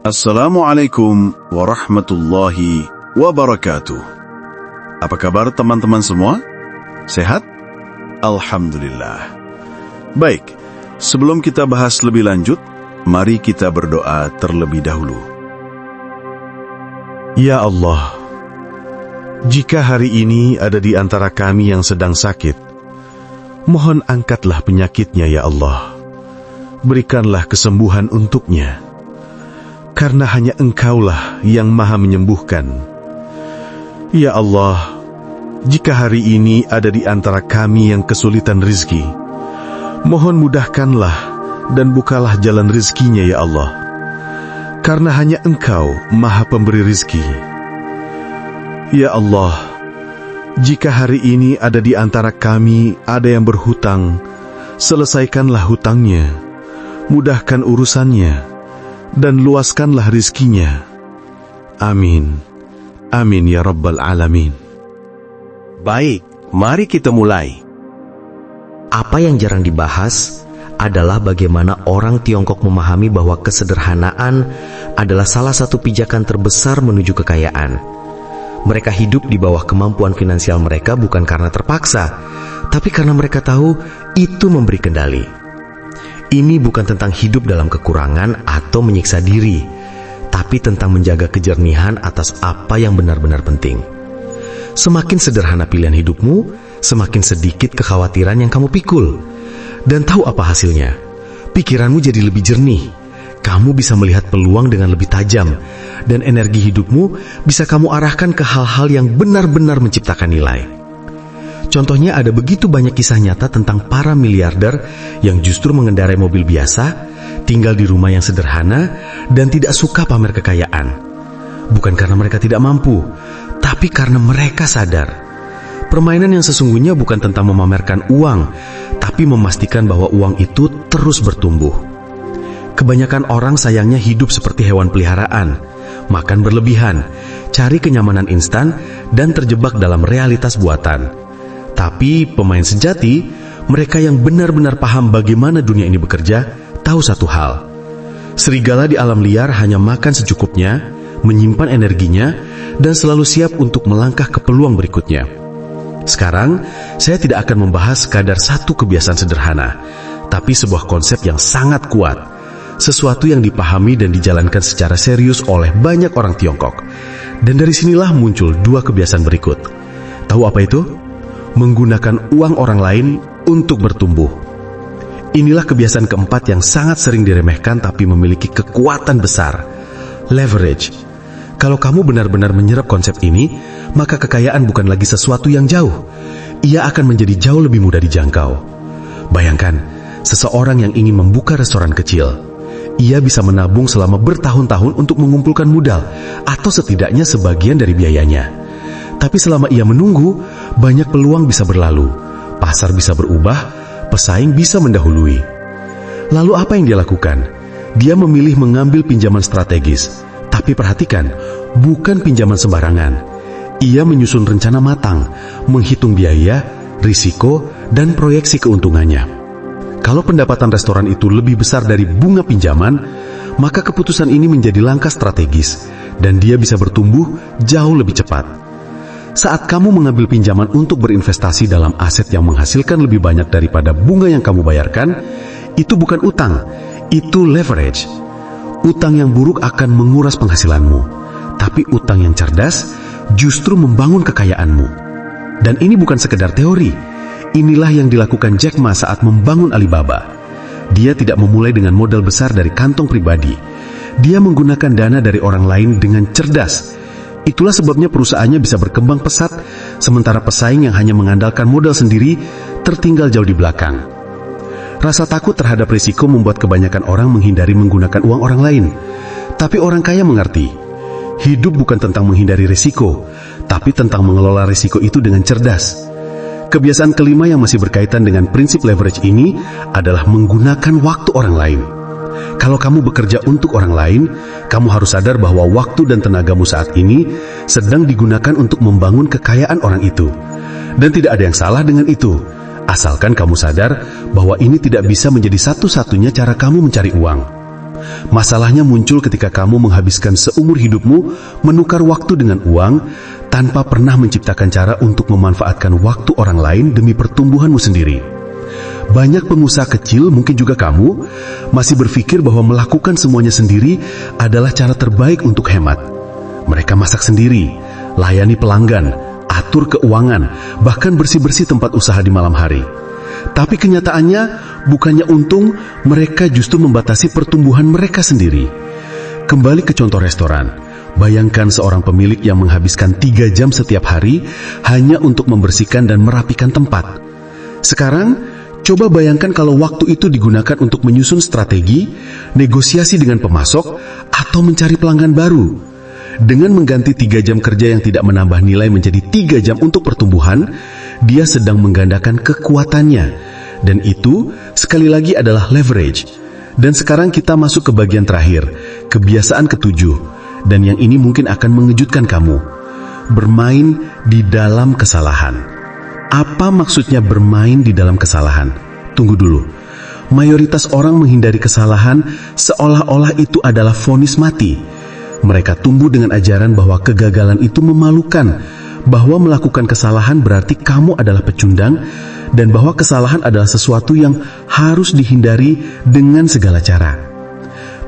Assalamualaikum warahmatullahi wabarakatuh. Apa kabar teman-teman semua? Sehat? Alhamdulillah. Baik, sebelum kita bahas lebih lanjut, mari kita berdoa terlebih dahulu. Ya Allah, jika hari ini ada di antara kami yang sedang sakit, mohon angkatlah penyakitnya ya Allah. Berikanlah kesembuhan untuknya. Karena hanya Engkaulah yang Maha menyembuhkan. Ya Allah, jika hari ini ada di antara kami yang kesulitan rizki, mohon mudahkanlah dan bukalah jalan rizkinya ya Allah. Karena hanya Engkau Maha pemberi rizki. Ya Allah, jika hari ini ada di antara kami ada yang berhutang, selesaikanlah hutangnya, mudahkan urusannya, dan luaskanlah rizkinya. Amin. Amin ya Rabbal Alamin. Baik, mari kita mulai. Apa yang jarang dibahas adalah bagaimana orang Tiongkok memahami bahwa kesederhanaan adalah salah satu pijakan terbesar menuju kekayaan. Mereka hidup di bawah kemampuan finansial mereka bukan karena terpaksa, tapi karena mereka tahu itu memberi kendali. Ini bukan tentang hidup dalam kekurangan atau menyiksa diri, tapi tentang menjaga kejernihan atas apa yang benar-benar penting. Semakin sederhana pilihan hidupmu, semakin sedikit kekhawatiran yang kamu pikul. Dan tahu apa hasilnya? Pikiranmu jadi lebih jernih. Kamu bisa melihat peluang dengan lebih tajam, dan energi hidupmu bisa kamu arahkan ke hal-hal yang benar-benar menciptakan nilai. Contohnya ada begitu banyak kisah nyata tentang para miliarder yang justru mengendarai mobil biasa, tinggal di rumah yang sederhana, dan tidak suka pamer kekayaan. Bukan karena mereka tidak mampu, tapi karena mereka sadar. Permainan yang sesungguhnya bukan tentang memamerkan uang, tapi memastikan bahwa uang itu terus bertumbuh. Kebanyakan orang sayangnya hidup seperti hewan peliharaan, makan berlebihan, cari kenyamanan instan, dan terjebak dalam realitas buatan. Tapi pemain sejati, mereka yang benar-benar paham bagaimana dunia ini bekerja, tahu satu hal. Serigala di alam liar hanya makan secukupnya, menyimpan energinya, dan selalu siap untuk melangkah ke peluang berikutnya. Sekarang, saya tidak akan membahas sekadar satu kebiasaan sederhana, tapi sebuah konsep yang sangat kuat. Sesuatu yang dipahami dan dijalankan secara serius oleh banyak orang Tiongkok. Dan dari sinilah muncul dua kebiasaan berikut. Tahu apa itu? Menggunakan uang orang lain untuk bertumbuh. Inilah kebiasaan keempat yang sangat sering diremehkan tapi memiliki kekuatan besar. Leverage. Kalau kamu benar-benar menyerap konsep ini, maka kekayaan bukan lagi sesuatu yang jauh. Ia akan menjadi jauh lebih mudah dijangkau. Bayangkan, seseorang yang ingin membuka restoran kecil. Ia bisa menabung selama bertahun-tahun untuk mengumpulkan modal, atau setidaknya sebagian dari biayanya. Tapi selama ia menunggu, banyak peluang bisa berlalu, pasar bisa berubah, pesaing bisa mendahului. Lalu apa yang dia lakukan? Dia memilih mengambil pinjaman strategis. Tapi perhatikan, bukan pinjaman sembarangan. Ia menyusun rencana matang, menghitung biaya, risiko, dan proyeksi keuntungannya. Kalau pendapatan restoran itu lebih besar dari bunga pinjaman, maka keputusan ini menjadi langkah strategis, dan dia bisa bertumbuh jauh lebih cepat. Saat kamu mengambil pinjaman untuk berinvestasi dalam aset yang menghasilkan lebih banyak daripada bunga yang kamu bayarkan, itu bukan utang, itu leverage. Utang yang buruk akan menguras penghasilanmu, tapi utang yang cerdas justru membangun kekayaanmu. Dan ini bukan sekedar teori. Inilah yang dilakukan Jack Ma saat membangun Alibaba. Dia tidak memulai dengan modal besar dari kantong pribadi. Dia menggunakan dana dari orang lain dengan cerdas. Itulah sebabnya perusahaannya bisa berkembang pesat, sementara pesaing yang hanya mengandalkan modal sendiri tertinggal jauh di belakang. Rasa takut terhadap risiko membuat kebanyakan orang menghindari menggunakan uang orang lain. Tapi orang kaya mengerti, hidup bukan tentang menghindari risiko, tapi tentang mengelola risiko itu dengan cerdas. Kebiasaan kelima yang masih berkaitan dengan prinsip leverage ini adalah menggunakan waktu orang lain. Kalau kamu bekerja untuk orang lain, kamu harus sadar bahwa waktu dan tenagamu saat ini sedang digunakan untuk membangun kekayaan orang itu. Dan tidak ada yang salah dengan itu, asalkan kamu sadar bahwa ini tidak bisa menjadi satu-satunya cara kamu mencari uang. Masalahnya muncul ketika kamu menghabiskan seumur hidupmu menukar waktu dengan uang tanpa pernah menciptakan cara untuk memanfaatkan waktu orang lain demi pertumbuhanmu sendiri. Banyak pengusaha kecil, mungkin juga kamu, masih berpikir bahwa melakukan semuanya sendiri adalah cara terbaik untuk hemat. Mereka masak sendiri, layani pelanggan, atur keuangan, bahkan bersih-bersih tempat usaha di malam hari. Tapi kenyataannya, bukannya untung, mereka justru membatasi pertumbuhan mereka sendiri. Kembali ke contoh restoran. Bayangkan seorang pemilik yang menghabiskan 3 jam setiap hari hanya untuk membersihkan dan merapikan tempat. Sekarang, coba bayangkan kalau waktu itu digunakan untuk menyusun strategi, negosiasi dengan pemasok, atau mencari pelanggan baru. Dengan mengganti 3 jam kerja yang tidak menambah nilai menjadi 3 jam untuk pertumbuhan, dia sedang menggandakan kekuatannya. Dan itu, sekali lagi adalah leverage. Dan sekarang kita masuk ke bagian terakhir, kebiasaan ke-7. Dan yang ini mungkin akan mengejutkan kamu. Bermain di dalam kesalahan. Apa maksudnya bermain di dalam kesalahan? Tunggu dulu. Mayoritas orang menghindari kesalahan seolah-olah itu adalah vonis mati. Mereka tumbuh dengan ajaran bahwa kegagalan itu memalukan, bahwa melakukan kesalahan berarti kamu adalah pecundang, dan bahwa kesalahan adalah sesuatu yang harus dihindari dengan segala cara.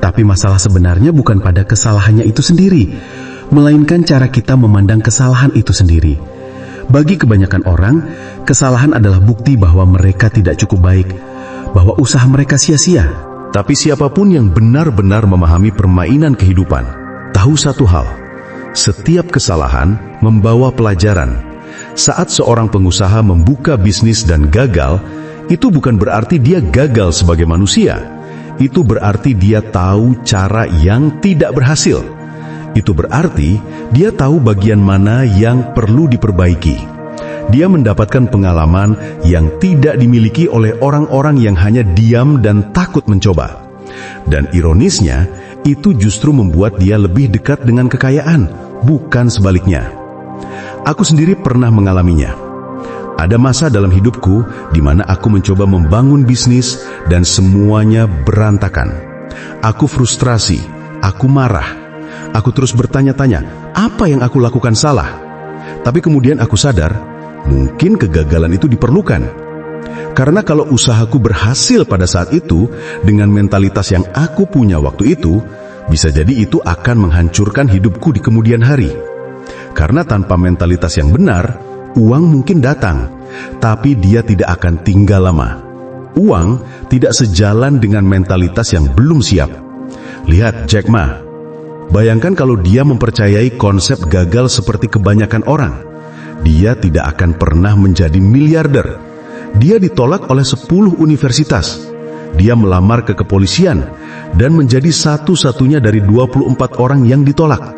Tapi masalah sebenarnya bukan pada kesalahannya itu sendiri, melainkan cara kita memandang kesalahan itu sendiri. Bagi kebanyakan orang, kesalahan adalah bukti bahwa mereka tidak cukup baik, bahwa usaha mereka sia-sia. Tapi siapapun yang benar-benar memahami permainan kehidupan, tahu satu hal, setiap kesalahan membawa pelajaran. Saat seorang pengusaha membuka bisnis dan gagal, itu bukan berarti dia gagal sebagai manusia. Itu berarti dia tahu cara yang tidak berhasil. Itu berarti dia tahu bagian mana yang perlu diperbaiki. Dia mendapatkan pengalaman yang tidak dimiliki oleh orang-orang yang hanya diam dan takut mencoba. Dan ironisnya, itu justru membuat dia lebih dekat dengan kekayaan, bukan sebaliknya. Aku sendiri pernah mengalaminya. Ada masa dalam hidupku di mana aku mencoba membangun bisnis dan semuanya berantakan. Aku frustrasi, aku marah. Aku terus bertanya-tanya, apa yang aku lakukan salah? Tapi kemudian aku sadar, mungkin kegagalan itu diperlukan. Karena kalau usahaku berhasil pada saat itu, dengan mentalitas yang aku punya waktu itu, bisa jadi itu akan menghancurkan hidupku di kemudian hari. Karena tanpa mentalitas yang benar, uang mungkin datang, tapi dia tidak akan tinggal lama. Uang tidak sejalan dengan mentalitas yang belum siap. Lihat Jack Ma. Bayangkan kalau dia mempercayai konsep gagal seperti kebanyakan orang. Dia tidak akan pernah menjadi miliarder. Dia ditolak oleh 10 universitas. Dia melamar ke kepolisian dan menjadi satu-satunya dari 24 orang yang ditolak.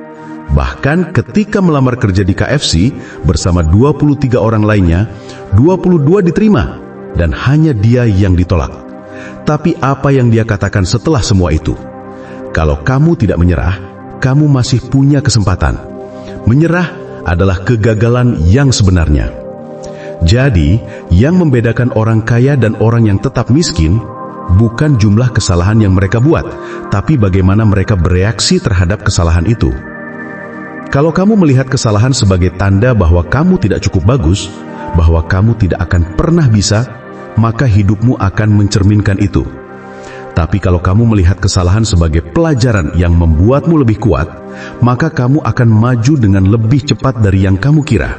Bahkan ketika melamar kerja di KFC bersama 23 orang lainnya, 22 diterima dan hanya dia yang ditolak. Tapi apa yang dia katakan setelah semua itu? Kalau kamu tidak menyerah, kamu masih punya kesempatan. Menyerah adalah kegagalan yang sebenarnya. Jadi, yang membedakan orang kaya dan orang yang tetap miskin bukan jumlah kesalahan yang mereka buat, tapi bagaimana mereka bereaksi terhadap kesalahan itu. Kalau kamu melihat kesalahan sebagai tanda bahwa kamu tidak cukup bagus, bahwa kamu tidak akan pernah bisa, maka hidupmu akan mencerminkan itu. Tapi kalau kamu melihat kesalahan sebagai pelajaran yang membuatmu lebih kuat, maka kamu akan maju dengan lebih cepat dari yang kamu kira.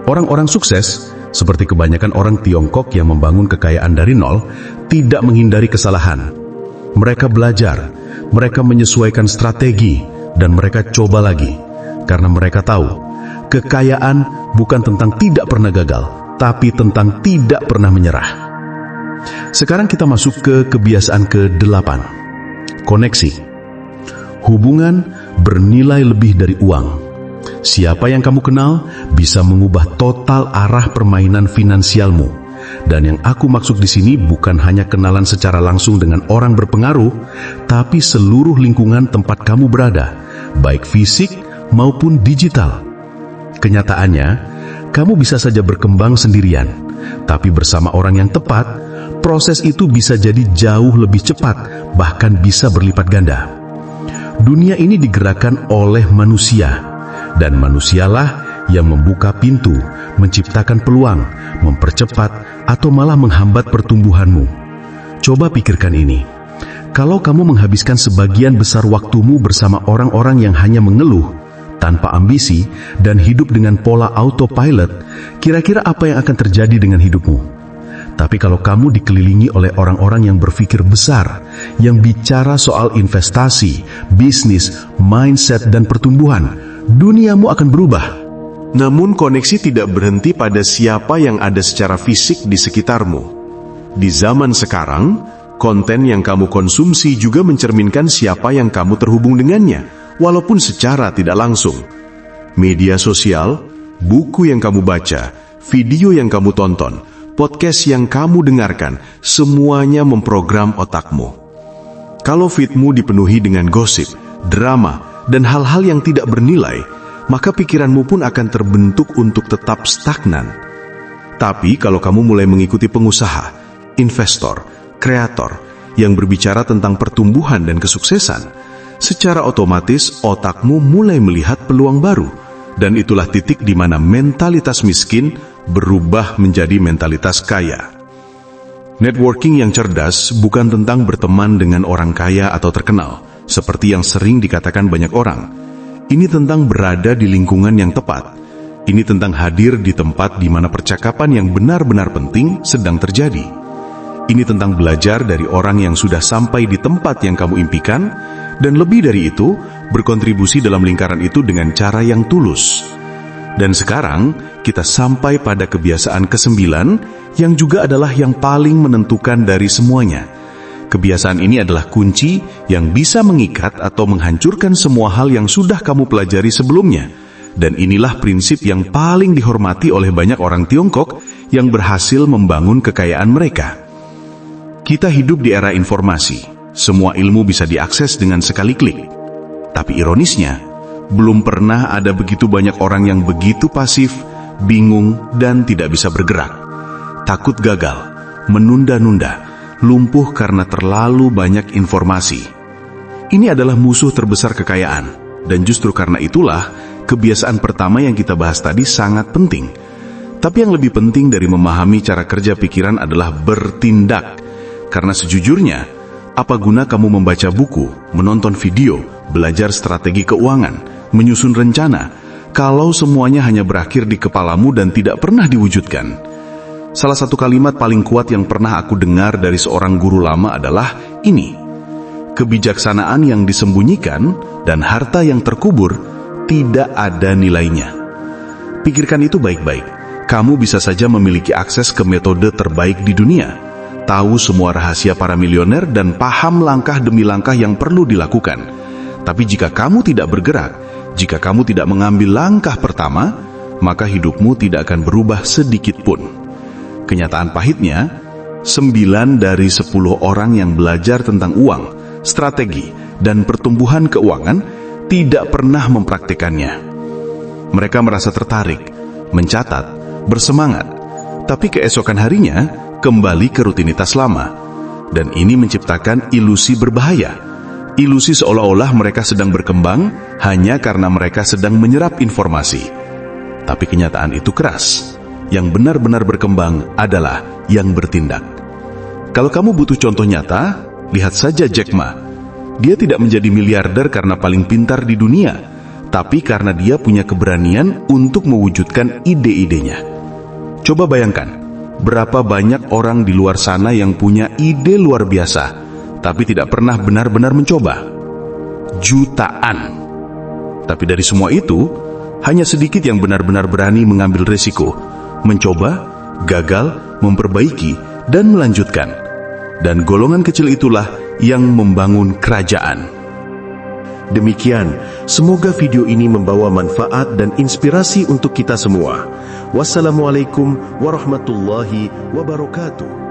Orang-orang sukses, seperti kebanyakan orang Tiongkok yang membangun kekayaan dari nol, tidak menghindari kesalahan. Mereka belajar, mereka menyesuaikan strategi, dan mereka coba lagi. Karena mereka tahu, kekayaan bukan tentang tidak pernah gagal, tapi tentang tidak pernah menyerah. Sekarang kita masuk ke kebiasaan ke-8. Koneksi. Hubungan bernilai lebih dari uang. Siapa yang kamu kenal bisa mengubah total arah permainan finansialmu. Dan yang aku maksud di sini bukan hanya kenalan secara langsung dengan orang berpengaruh, tapi seluruh lingkungan tempat kamu berada, baik fisik maupun digital. Kenyataannya, kamu bisa saja berkembang sendirian, tapi bersama orang yang tepat, proses itu bisa jadi jauh lebih cepat, bahkan bisa berlipat ganda. Dunia ini digerakkan oleh manusia, dan manusialah yang membuka pintu, menciptakan peluang, mempercepat, atau malah menghambat pertumbuhanmu. Coba pikirkan ini. Kalau kamu menghabiskan sebagian besar waktumu bersama orang-orang yang hanya mengeluh, tanpa ambisi, dan hidup dengan pola autopilot, kira-kira apa yang akan terjadi dengan hidupmu? Tapi kalau kamu dikelilingi oleh orang-orang yang berpikir besar, yang bicara soal investasi, bisnis, mindset, dan pertumbuhan, duniamu akan berubah. Namun koneksi tidak berhenti pada siapa yang ada secara fisik di sekitarmu. Di zaman sekarang, konten yang kamu konsumsi juga mencerminkan siapa yang kamu terhubung dengannya, walaupun secara tidak langsung. Media sosial, buku yang kamu baca, video yang kamu tonton, podcast yang kamu dengarkan, semuanya memprogram otakmu. Kalau feedmu dipenuhi dengan gosip, drama, dan hal-hal yang tidak bernilai, maka pikiranmu pun akan terbentuk untuk tetap stagnan. Tapi kalau kamu mulai mengikuti pengusaha, investor, kreator, yang berbicara tentang pertumbuhan dan kesuksesan, secara otomatis otakmu mulai melihat peluang baru, dan itulah titik di mana mentalitas miskin berubah menjadi mentalitas kaya. Networking yang cerdas bukan tentang berteman dengan orang kaya atau terkenal, seperti yang sering dikatakan banyak orang. Ini tentang berada di lingkungan yang tepat. Ini tentang hadir di tempat di mana percakapan yang benar-benar penting sedang terjadi. Ini tentang belajar dari orang yang sudah sampai di tempat yang kamu impikan, dan lebih dari itu, berkontribusi dalam lingkaran itu dengan cara yang tulus. Dan sekarang, kita sampai pada kebiasaan ke-9, yang juga adalah yang paling menentukan dari semuanya. Kebiasaan ini adalah kunci yang bisa mengikat atau menghancurkan semua hal yang sudah kamu pelajari sebelumnya. Dan inilah prinsip yang paling dihormati oleh banyak orang Tiongkok yang berhasil membangun kekayaan mereka. Kita hidup di era informasi. Semua ilmu bisa diakses dengan sekali klik. Tapi ironisnya, belum pernah ada begitu banyak orang yang begitu pasif, bingung, dan tidak bisa bergerak. Takut gagal, menunda-nunda, lumpuh karena terlalu banyak informasi. Ini adalah musuh terbesar kekayaan, dan justru karena itulah kebiasaan pertama yang kita bahas tadi sangat penting. Tapi yang lebih penting dari memahami cara kerja pikiran adalah bertindak. Karena sejujurnya, apa guna kamu membaca buku, menonton video, belajar strategi keuangan, menyusun rencana, kalau semuanya hanya berakhir di kepalamu dan tidak pernah diwujudkan? Salah satu kalimat paling kuat yang pernah aku dengar dari seorang guru lama adalah ini: kebijaksanaan yang disembunyikan dan harta yang terkubur tidak ada nilainya. Pikirkan itu baik-baik. Kamu bisa saja memiliki akses ke metode terbaik di dunia, tahu semua rahasia para milioner, dan paham langkah demi langkah yang perlu dilakukan. Tapi jika kamu tidak bergerak, jika kamu tidak mengambil langkah pertama, maka hidupmu tidak akan berubah sedikit pun. Kenyataan pahitnya, 9 dari 10 orang yang belajar tentang uang, strategi, dan pertumbuhan keuangan tidak pernah mempraktikannya. Mereka merasa tertarik, mencatat, bersemangat, tapi keesokan harinya kembali ke rutinitas lama. Dan ini menciptakan ilusi berbahaya. Ilusi seolah-olah mereka sedang berkembang hanya karena mereka sedang menyerap informasi. Tapi kenyataan itu keras. Yang benar-benar berkembang adalah yang bertindak. Kalau kamu butuh contoh nyata, lihat saja Jack Ma. Dia tidak menjadi miliarder karena paling pintar di dunia, tapi karena dia punya keberanian untuk mewujudkan ide-idenya. Coba bayangkan, berapa banyak orang di luar sana yang punya ide luar biasa, tapi tidak pernah benar-benar mencoba? Jutaan. Tapi dari semua itu, hanya sedikit yang benar-benar berani mengambil risiko, mencoba, gagal, memperbaiki, dan melanjutkan. Dan golongan kecil itulah yang membangun kerajaan. Demikian, semoga video ini membawa manfaat dan inspirasi untuk kita semua. Wassalamualaikum warahmatullahi wabarakatuh.